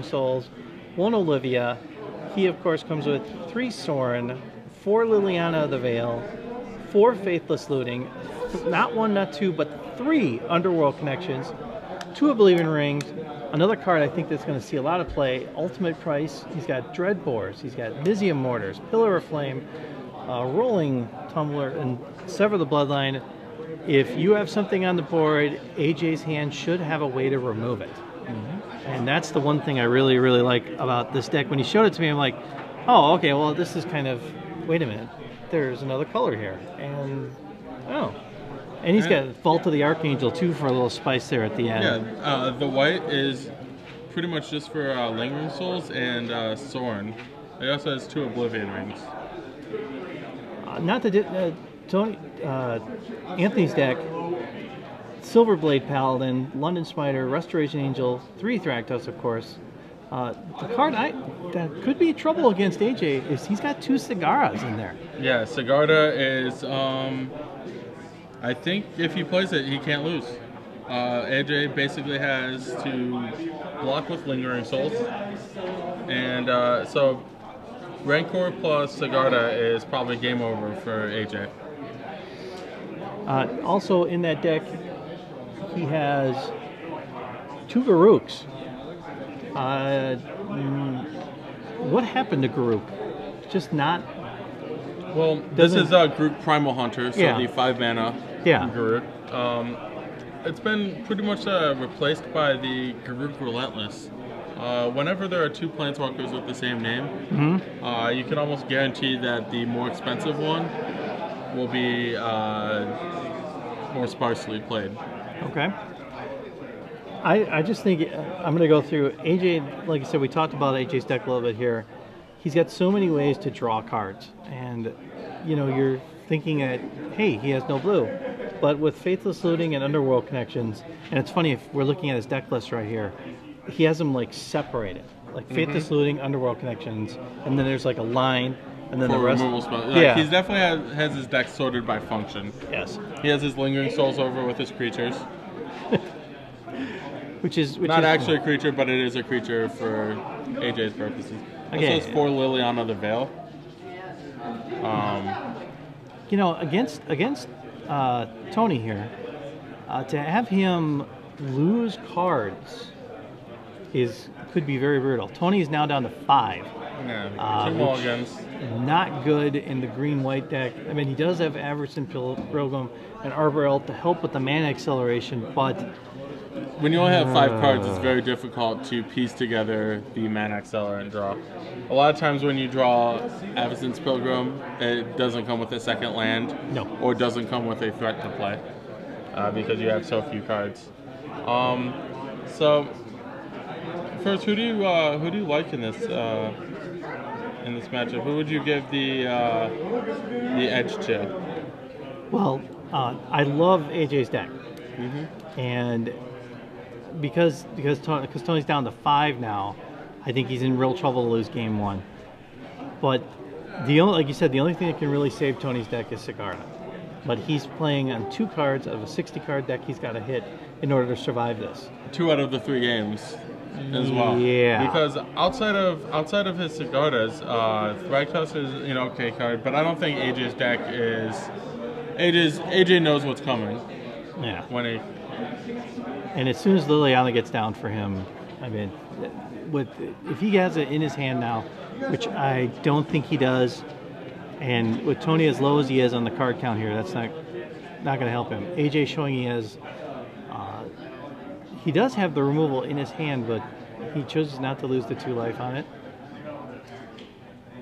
Souls, 1 Olivia. He, of course, comes with 3 Soren, 4 Liliana of the Veil, 4 Faithless Looting, not 1, not 2, but 3 Underworld Connections, 2 Oblivion Rings, another card I think that's going to see a lot of play, Ultimate Price. He's got Dreadbores, he's got Mizium Mortars, Pillar of Flame, Rolling Tumbler, and Sever the Bloodline. If you have something on the board, AJ's hand should have a way to remove it. And that's the one thing I really, really like about this deck. When he showed it to me, I'm like, oh, okay, well, this is kind of, wait a minute, there's another color here. And, oh. And he's got Vault of the Archangel, too, for a little spice there at the end. Yeah, the white is pretty much just for Lingering Souls and Soren. He also has 2 Oblivion Rings. Not the Anthony's deck, Silverblade Paladin, London Smiter, Restoration Angel, 3 Thragtusk, of course. The card that could be trouble against AJ is he's got 2 Cigaras in there. Yeah, Sigarda is, I think if he plays it, he can't lose. AJ basically has to block with Lingering Souls. And so Rancor plus Sigarda is probably game over for AJ. Also in that deck, he has 2 Garuks. What happened to Garuk? Just not... Well, this is a Garuk Primal Hunter, so the 5 mana Garuk. It's been pretty much replaced by the Garuk Relentless. Whenever there are 2 Planeswalkers with the same name, you can almost guarantee that the more expensive one will be more sparsely played. Okay. I just think I'm going to go through AJ. Like I said, we talked about AJ's deck a little bit here. He's got so many ways to draw cards, and you know, you're thinking that, hey, he has no blue, but with Faithless Looting and Underworld Connections, and it's funny, if we're looking at his deck list right here, he has them like separated, like Faithless Looting, Underworld Connections, and then there's like a line, and then the rest. He definitely has his deck sorted by function. Yes. He has his Lingering Souls over with his creatures. which is not actually a creature, but it is a creature for AJ's purposes. Okay. Also has 4 Liliana of the Veil. You know, against Tony here, to have him lose cards could be very brutal. Tony is now down to 5. Yeah, 2 mulligans. Not good in the green-white deck. I mean, he does have Averson Pilgrim and Arborel to help with the mana acceleration, but when you only have 5 cards, it's very difficult to piece together the mana accelerant draw. A lot of times when you draw Avison's Pilgrim, it doesn't come with a second land, or doesn't come with a threat to play, because you have so few cards. So, first, who do you like in this matchup? Who would you give the edge to? Well, I love AJ's deck, and because Tony's down to 5 now, I think he's in real trouble to lose game 1. But like you said, the only thing that can really save Tony's deck is Sigarda. But he's playing on 2 cards out of a 60-card deck. He's got to hit in order to survive this. 2 out of the 3 games as well. Yeah. Because outside of his Sigardas, Thragtusk is an okay card, but I don't think AJ's deck is. AJ knows what's coming. Yeah. And as soon as Liliana gets down for him, I mean, if he has it in his hand now, which I don't think he does, and with Tony as low as he is on the card count here, that's not going to help him. AJ showing he does have the removal in his hand, but he chooses not to lose the 2 life on it.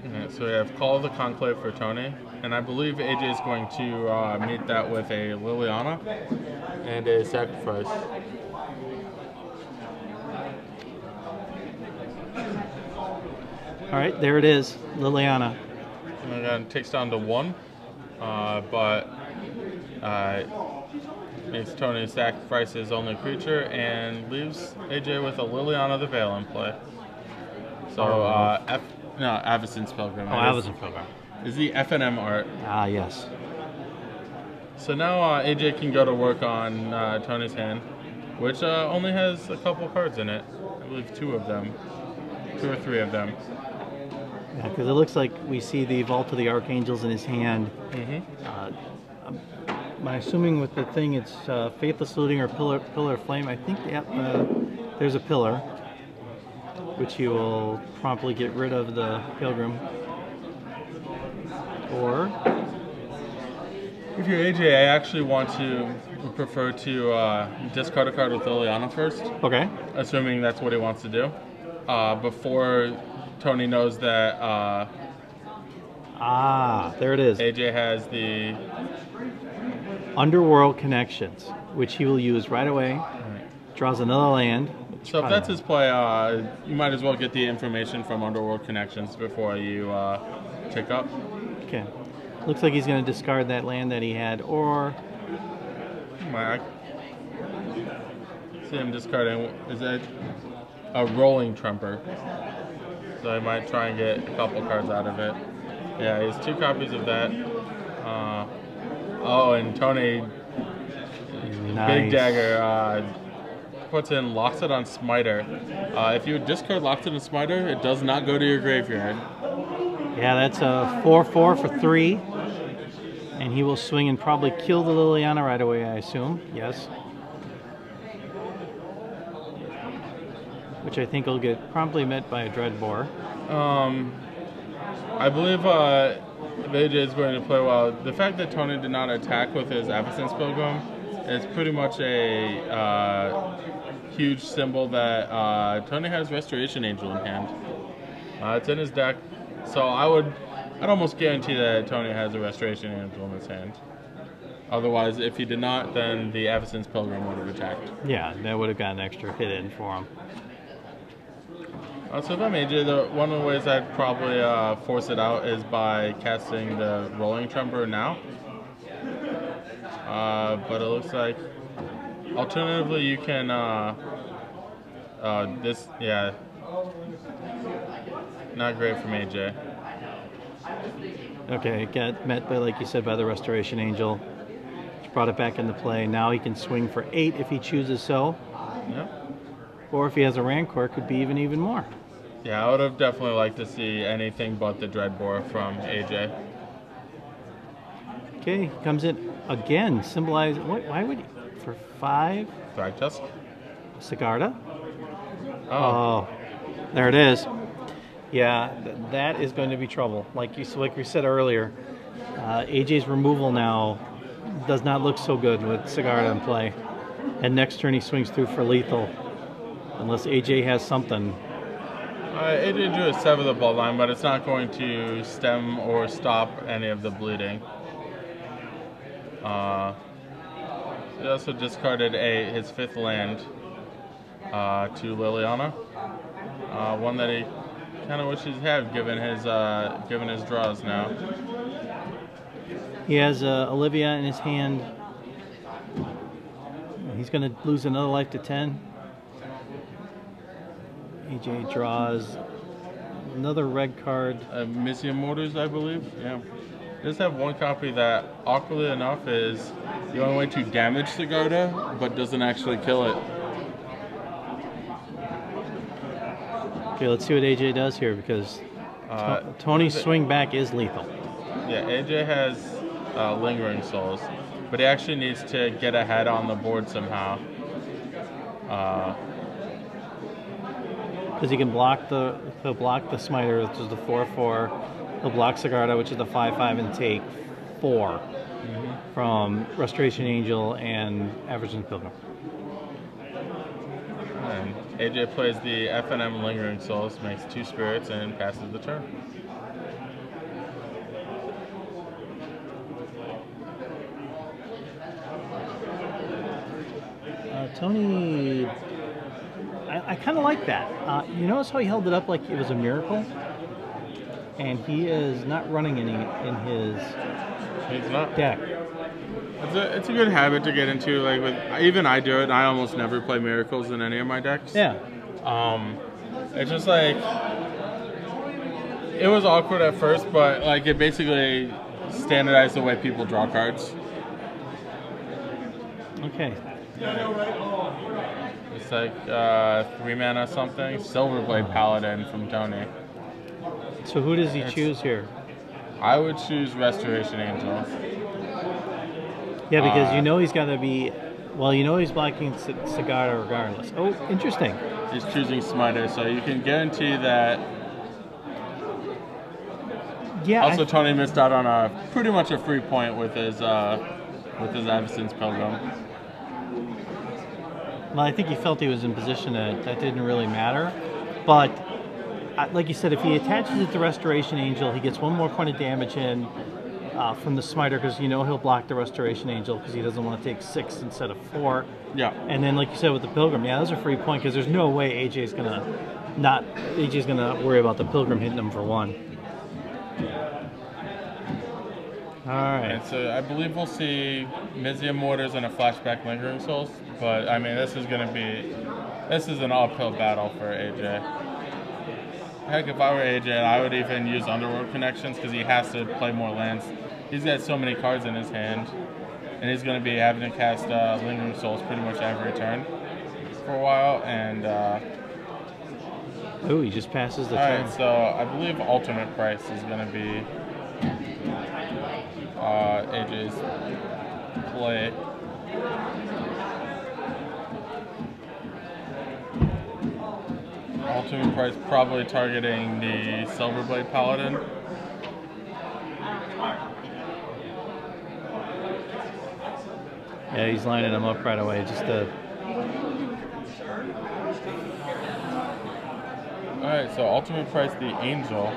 Okay, so we have Call of the Conclave for Tony, and I believe AJ is going to meet that with a Liliana and a Sacrifice. All right, there it is, Liliana. And again, it takes down to 1, but makes Tony sacrifice his only creature and leaves AJ with a Liliana of the Veil in play. So, Avison's Pilgrim. Oh, Avison's Pilgrim. Is the FNM art. Ah, yes. So now AJ can go to work on Tony's hand, which only has a couple cards in it. I believe 2 of them. 2 or 3 of them. Yeah, because it looks like we see the Vault of the Archangels in his hand. I'm assuming with the thing it's Faithless Looting or Pillar of Flame. I think there's a pillar, which he will promptly get rid of the Pilgrim. Or if you're AJ, I actually would prefer to discard a card with Liliana first. Okay. Assuming that's what he wants to do. Before Tony knows that there it is. AJ has the Underworld Connections, which he will use right away. Draws another land. So if that's his play, you might as well get the information from Underworld Connections before you pick up. Okay. Looks like he's going to discard that land that he had, or... I see him discarding. Is that a Rolling Trumper? So I might try and get a couple cards out of it. Yeah, he has 2 copies of that. And Tony, nice. Big Dagger, puts in Locks It on Smiter. If you discard Locks It on Smiter, it does not go to your graveyard. Yeah, that's a 4/4 for 3. And he will swing and probably kill the Liliana right away, I assume. Yes. Which I think will get promptly met by a Dreadbore. I believe AJ is going to play well. The fact that Tony did not attack with his Absence Pilgrim is pretty much a huge symbol that Tony has Restoration Angel in hand. It's in his deck, so I'd almost guarantee that Tony has a Restoration Angel in his hand. Otherwise, if he did not, then the Absence Pilgrim would have attacked. Yeah, that would have got an extra hit in for him. So if I'm AJ, one of the ways I'd probably force it out is by casting the Rolling Trumper now. But it looks like, alternatively, you can, not great from AJ. Okay, it got met by, like you said, by the Restoration Angel. Which brought it back into play. Now he can swing for 8 if he chooses so. Yeah. Or if he has a Rancor, could be even more. Yeah, I would have definitely liked to see anything but the Dreadbore from AJ. Okay, comes in again, symbolize. Why would he? For 5? Thragtusk? Sigarda? Oh. There it is. Yeah, that is going to be trouble. Like we said earlier, AJ's removal now does not look so good with Sigarda in play. And next turn he swings through for lethal. Unless AJ has something. AJ drew a Sever the Bloodline, but it's not going to stem or stop any of the bleeding. He also discarded his 5th land to Liliana. One that he kind of wishes he had, given his draws now. He has Olivia in his hand. He's going to lose another life to 10. AJ draws another red card. Missing Motors, I believe. Yeah. Does have one copy that, awkwardly enough, is the only way to damage Sigarda, but doesn't actually kill it. Okay, let's see what AJ does here, because Tony's swing back is lethal. Yeah, AJ has Lingering Souls, but he actually needs to get ahead on the board somehow. Because he can block he'll block the Smiter, which is the 4/4. He'll block Sigarda, which is the 5/5, and take 4 from Restoration Angel and Absence Pilgrim. And AJ plays the FNM Lingering Souls, makes 2 spirits, and passes the turn. Tony, I kind of like that. You notice how he held it up like it was a miracle? And he is not running any in his deck. It's a good habit to get into. Like even I do it. I almost never play miracles in any of my decks. Yeah. It's just like it was awkward at first, but like it basically standardized the way people draw cards. Okay. It's like 3 mana something. Silverblade Paladin from Tony. So who does he choose here? I would choose Restoration Angel. Yeah, because you know he's got to be... Well, you know he's blocking Sacher regardless. Oh, interesting. He's choosing Smiter, so you can guarantee that... Yeah. Also, Tony missed out on pretty much a free point with his Avacyn's Pilgrim. Well, I think he felt he was in position that didn't really matter. But, like you said, if he attaches it to Restoration Angel, he gets 1 more point of damage in from the Smiter, because you know he'll block the Restoration Angel because he doesn't want to take 6 instead of 4. Yeah. And then, like you said, with the Pilgrim, yeah, those are free point because there's no way AJ's gonna worry about the Pilgrim hitting him for 1. All right. And so I believe we'll see Mizium Mortars and a Flashback Lingering Souls, but I mean this is an uphill battle for AJ. Heck, if I were AJ, I would even use Underworld Connections because he has to play more lands. He's got so many cards in his hand, and he's going to be having to cast Lingering Souls pretty much every turn for a while. And oh, he just passes the turn. Alright, so I believe Ultimate Price is going to be AJ's play. Ultimate Price probably targeting the Silverblade Paladin. Yeah, he's lining them up right away just to... Alright, so Ultimate Price the Angel.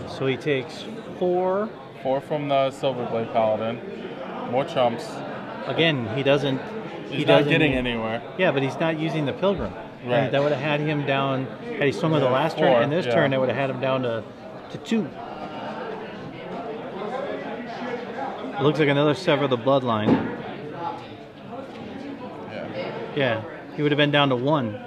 So he takes 4. 4 from the Silverblade Paladin. More chumps. Again, he doesn't... He's not getting anywhere. Yeah, but he's not using the Pilgrim. Right. And that would have had him down... Had he swung with the last 4, turn and this turn, that would have had him down to 2. It looks like another Sever the Bloodline. Yeah. Yeah, he would have been down to 1.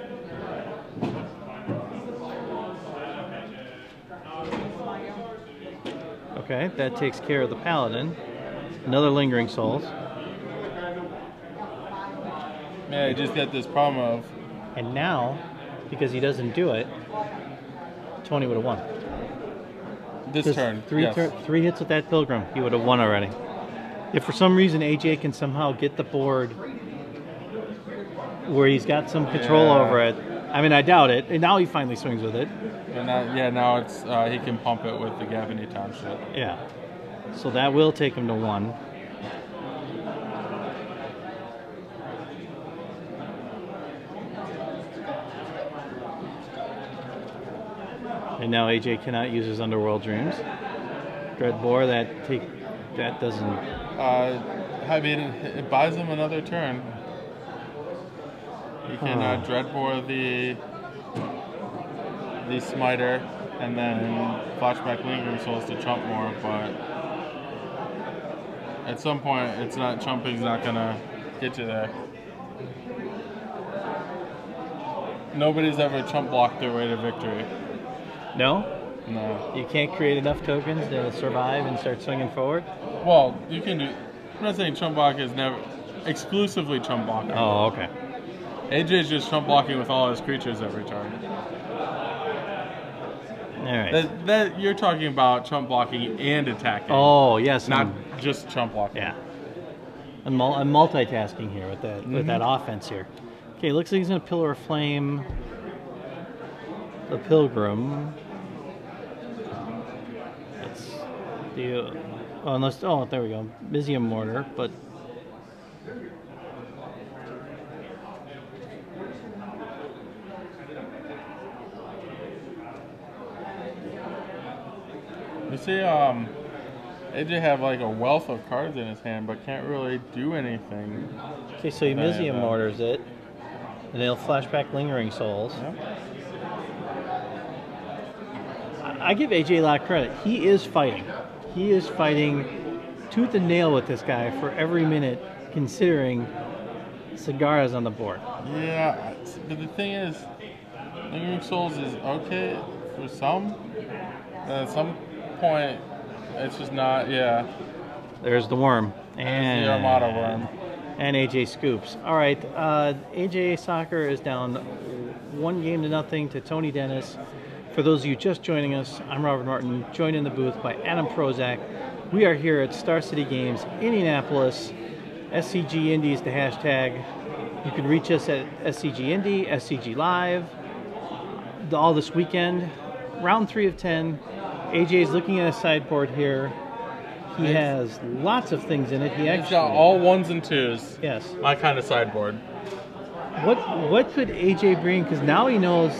Okay, that takes care of the Paladin. Another Lingering Souls. Yeah, you just get this problem of... And now, because he doesn't do it, Tony would have won. This turn, 3 hits with that Pilgrim, he would have won already. If for some reason AJ can somehow get the board where he's got some control over it, I mean, I doubt it. And now he finally swings with it. And now it's he can pump it with the Gavany Township. Yeah. So that will take him to 1. And now AJ cannot use his Underworld Dreams. Dreadbore, that doesn't... I mean, it buys him another turn. He can Dreadbore the Smiter and then Flashback Lingering Souls to chump more, but at some point, chumping's not gonna get you there. Nobody's ever chump blocked their way to victory. No? No. You can't create enough tokens to survive and start swinging forward? Well, you can do... I'm not saying chump block is never... Exclusively chump blocking. Oh, okay. AJ's just chump blocking with all his creatures every turn. Alright. That you're talking about chump blocking and attacking. Oh, yes. Not just chump blocking. Yeah. I'm multitasking here with that offense here. Okay, looks like he's going to Pillar of Flame the Pilgrim. That's the... oh, there we go. Mizium Mortar, but... You see, AJ have like a wealth of cards in his hand, but can't really do anything. Okay, so he Mizium Mortars it, and they'll Flashback Lingering Souls. Yeah. I give AJ a lot of credit. He is fighting. He is fighting tooth and nail with this guy for every minute, considering Sagar's on the board. Yeah, but the thing is, Lingering Souls is okay for some, but at some point, it's just not, There's the worm. And the Armada worm. And AJ scoops. All right, AJ Sacher is down 1-0 to Tony Dennis. For those of you just joining us, I'm Robert Martin, joined in the booth by Adam Prozac. We are here at Star City Games, Indianapolis. SCGINDY is the hashtag. You can reach us at SCGINDY, SCG Live, all this weekend. Round 3 of 10. AJ is looking at a sideboard here. He has lots of things in it. He's got all 1s and 2s. Yes. My kind of sideboard. What could AJ bring? Because now he knows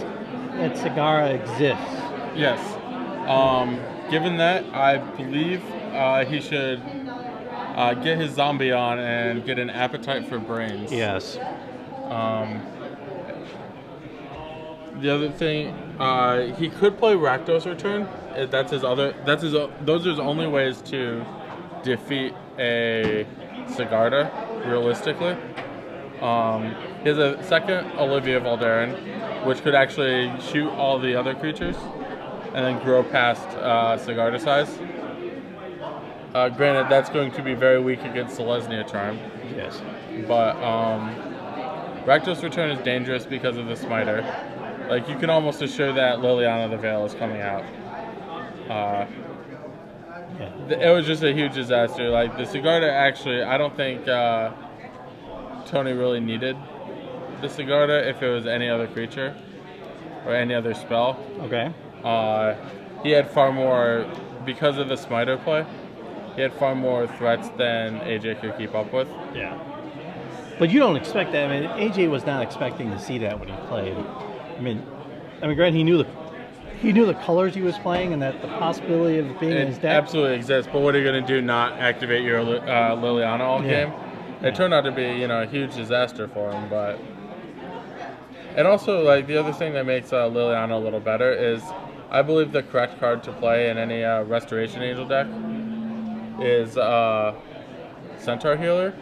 that Sagara exists. Yes. Given that, I believe he should get his zombie on and get an appetite for brains. Yes. The other thing, he could play Rakdos Return. Those are his only ways to defeat a Sigarda, realistically. He has a second Olivia Valderin, which could actually shoot all the other creatures and then grow past Sigarda size. Granted, that's going to be very weak against Selesnya Charm. Yes. But Rakdos Return is dangerous because of the Smiter. Like, you can almost assure that Liliana the Veil is coming out. It was just a huge disaster. Like, the Sigarda actually, I don't think Tony really needed the Sigarda if it was any other creature or any other spell. Okay. He had far more, because of the Smiter play, he had far more threats than AJ could keep up with. Yeah. But you don't expect that. I mean, AJ was not expecting to see that when he played. I mean, granted, he knew the colors he was playing and that the possibility of being in his deck absolutely exists. But what are you going to do? Not activate your Liliana all game? It turned out to be, a huge disaster for him. But and also, like, the other thing that makes Liliana a little better is, I believe the correct card to play in any Restoration Angel deck is Centaur Healer,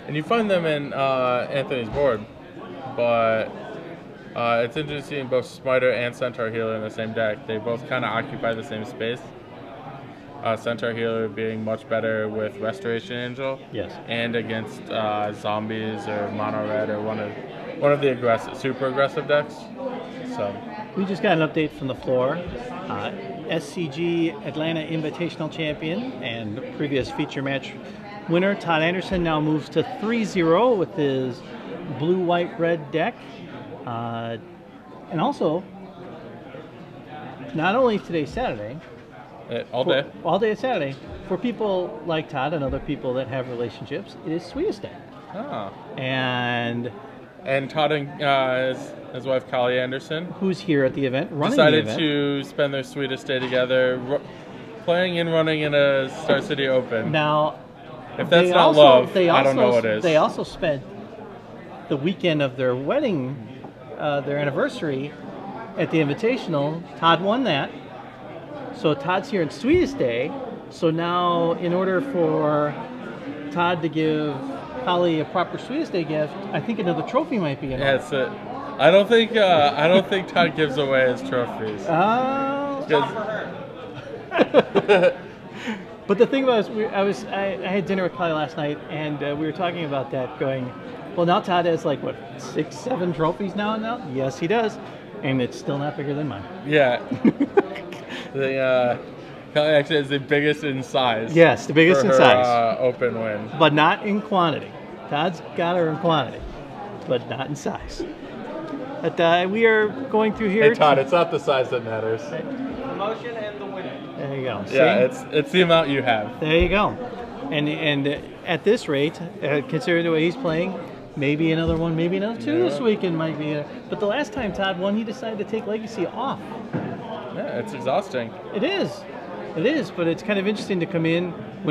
and you find them in Anthony's board, but it's interesting, both Smiter and Centaur Healer in the same deck. They both kind of occupy the same space. Centaur Healer being much better with Restoration Angel, yes, and against zombies or mono red or one of the super aggressive decks. So we just got an update from the floor. SCG Atlanta Invitational Champion and previous feature match winner Todd Anderson now moves to 3-0 with his blue-white-red deck. And also, not only today's Saturday, all day Saturday, for people like Todd and other people that have relationships, it is Sweetest Day. Ah. And Todd and his wife, Callie Anderson, who's here at the event, decided to spend their Sweetest Day together, playing and running in a Star City Open. Now, if that's not love, I don't know what is. They also spent the weekend of their wedding, their anniversary, at the Invitational. Todd won that. So Todd's here in Sweetest Day. So now, in order for Todd to give Holly a proper Sweetest Day gift, I think another trophy might be in it. That's it. I don't think Todd gives away his trophies. But the thing about it was, I had dinner with Holly last night, and we were talking about that, going, well, now Todd has like, what, 6, 7 trophies now? Yes, he does. And it's still not bigger than mine. Yeah. Kelly actually is the biggest in size. Yes, the biggest in size. Open win. But not in quantity. Todd's got her in quantity, but not in size. But we are going through here. Hey, Todd, it's not the size that matters. The promotion and the winning. There you go. Yeah, it's the amount you have. There you go. And at this rate, considering the way he's playing, maybe another one, maybe another 2 this weekend might be. But the last time Todd won, he decided to take Legacy off. Yeah, it's exhausting. It is, but it's kind of interesting to come in